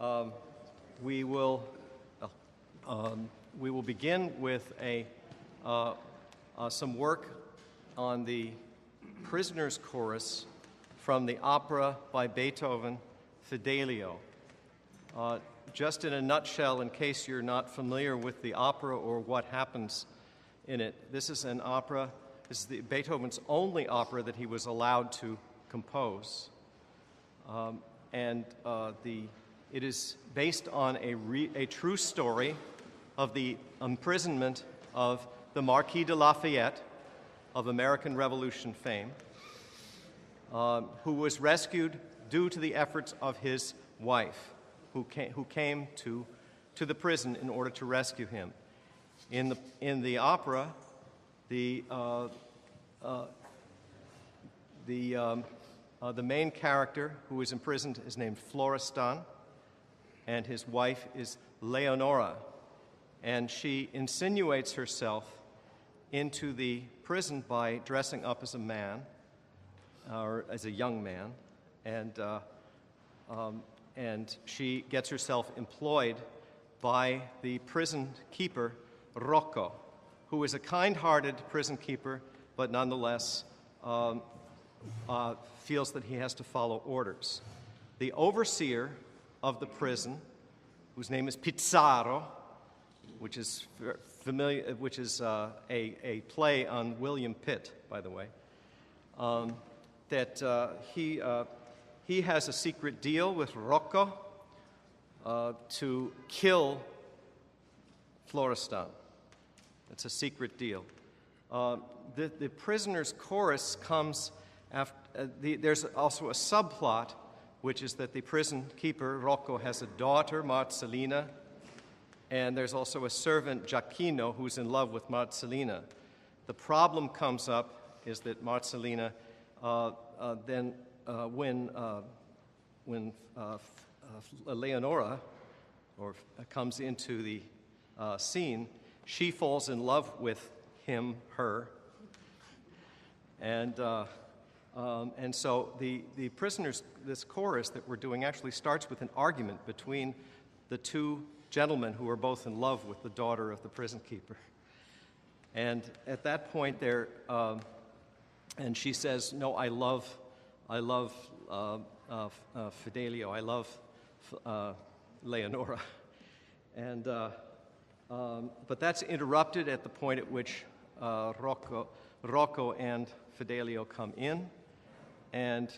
Um, we will begin with some work on the Prisoner's Chorus from the opera by Beethoven, Fidelio. Just in a nutshell, in case you're not familiar with the opera or what happens in it, this is an opera. This is Beethoven's only opera that he was allowed to compose, it is based on a true story of the imprisonment of the Marquis de Lafayette, of American Revolution fame, who was rescued due to the efforts of his wife, who came to the prison in order to rescue him. In the opera, the main character who is imprisoned is named Florestan, and his wife is Leonora, and she insinuates herself into the prison by dressing up as a man, or as a young man, and she gets herself employed by the prison keeper, Rocco, who is a kind-hearted prison keeper, but nonetheless feels that he has to follow orders. The overseer of the prison, whose name is Pizarro, which is familiar, which is a play on William Pitt, by the way, he has a secret deal with Rocco to kill Florestan. It's a secret deal. The prisoner's chorus comes after. There's also a subplot, which is that the prison keeper, Rocco, has a daughter, Marcellina, and there's also a servant, Giacchino, who's in love with Marcellina. The problem comes up is that Marcellina, when Leonora comes into the scene, she falls in love with her, and so the prisoners, this chorus that we're doing actually starts with an argument between the two gentlemen who are both in love with the daughter of the prison keeper. And at that point there, and she says, "No, I love Fidelio. I love Leonora." And but that's interrupted at the point at which Rocco and Fidelio come in, and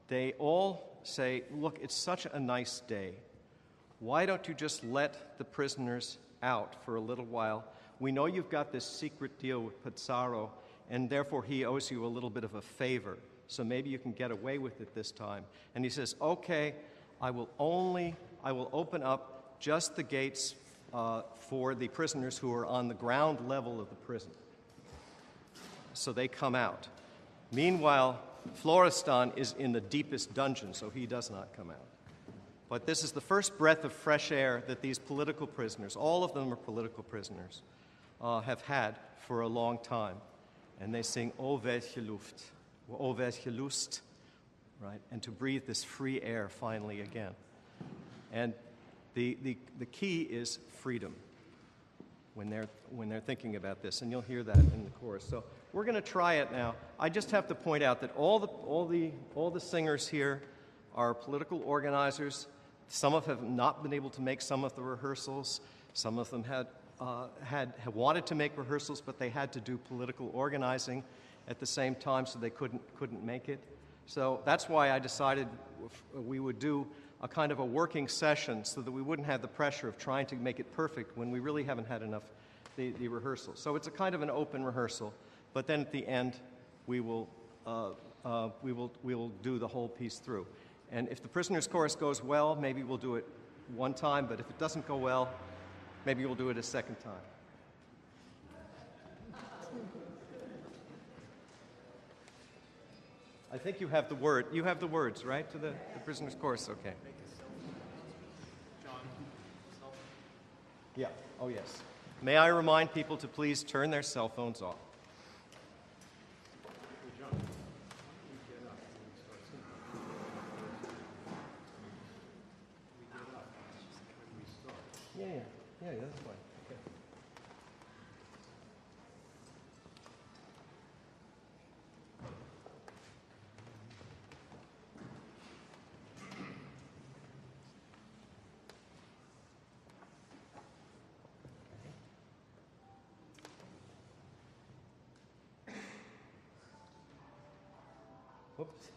they all say, "Look, it's such a nice day. Why don't you just let the prisoners out for a little while? We know you've got this secret deal with Pizarro, and therefore he owes you a little bit of a favor, so maybe you can get away with it this time." And he says, "Okay, I will open up just the gates for the prisoners who are on the ground level of the prison." So they come out. Meanwhile, Florestan is in the deepest dungeon, so he does not come out. But this is the first breath of fresh air that these political prisoners, all of them are political prisoners, have had for a long time. And they sing, "O welche Luft," "O welche Lust," right? And to breathe this free air finally again. And the key is freedom when they're thinking about this, and you'll hear that in the chorus. So we're going to try it now. I just have to point out that all the singers here are political organizers. Some of them have not been able to make some of the rehearsals. Some of them had wanted to make rehearsals, but they had to do political organizing at the same time, so they couldn't make it. So that's why I decided we would do a kind of a working session so that we wouldn't have the pressure of trying to make it perfect when we really haven't had enough the rehearsal. So it's a kind of an open rehearsal, but then at the end we will do the whole piece through. And if the prisoner's chorus goes well, maybe we'll do it one time, but if it doesn't go well, maybe we'll do it a second time. I think you have the words, right, to the prisoner's chorus? Okay. Yeah, oh yes. May I remind people to please turn their cell phones off. Yeah, that's fine. Okay. Whoops.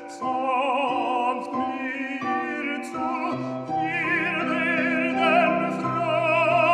Sanft mir zu, wir werden Frau.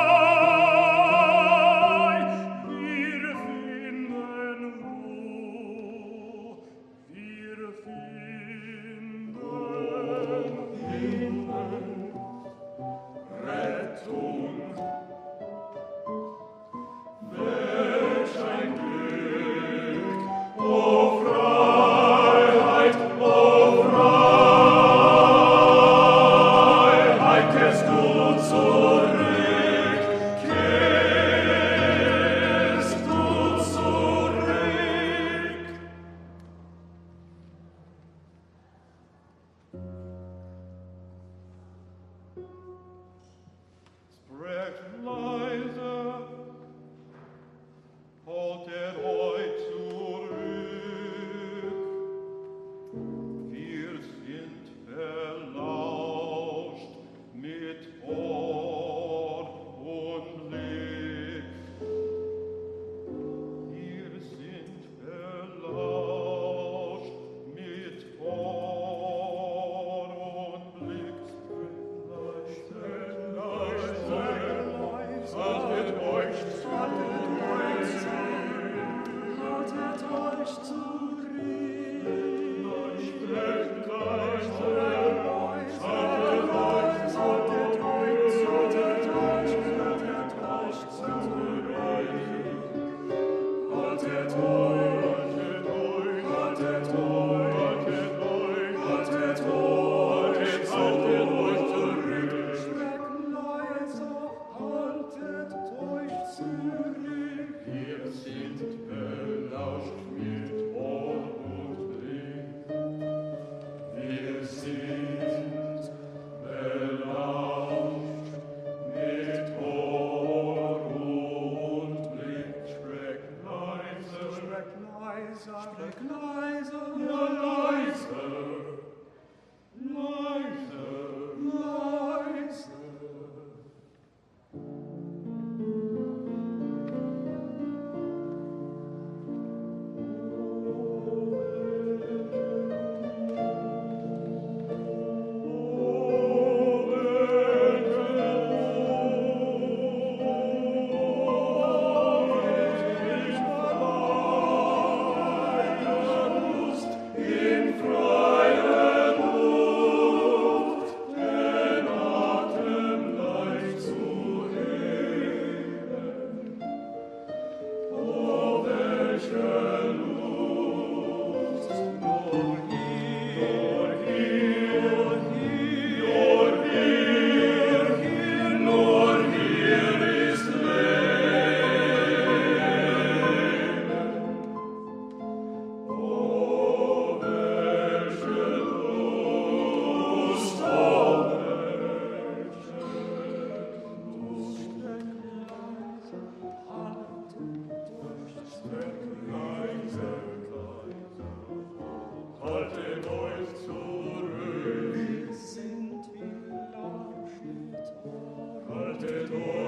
Haltet euch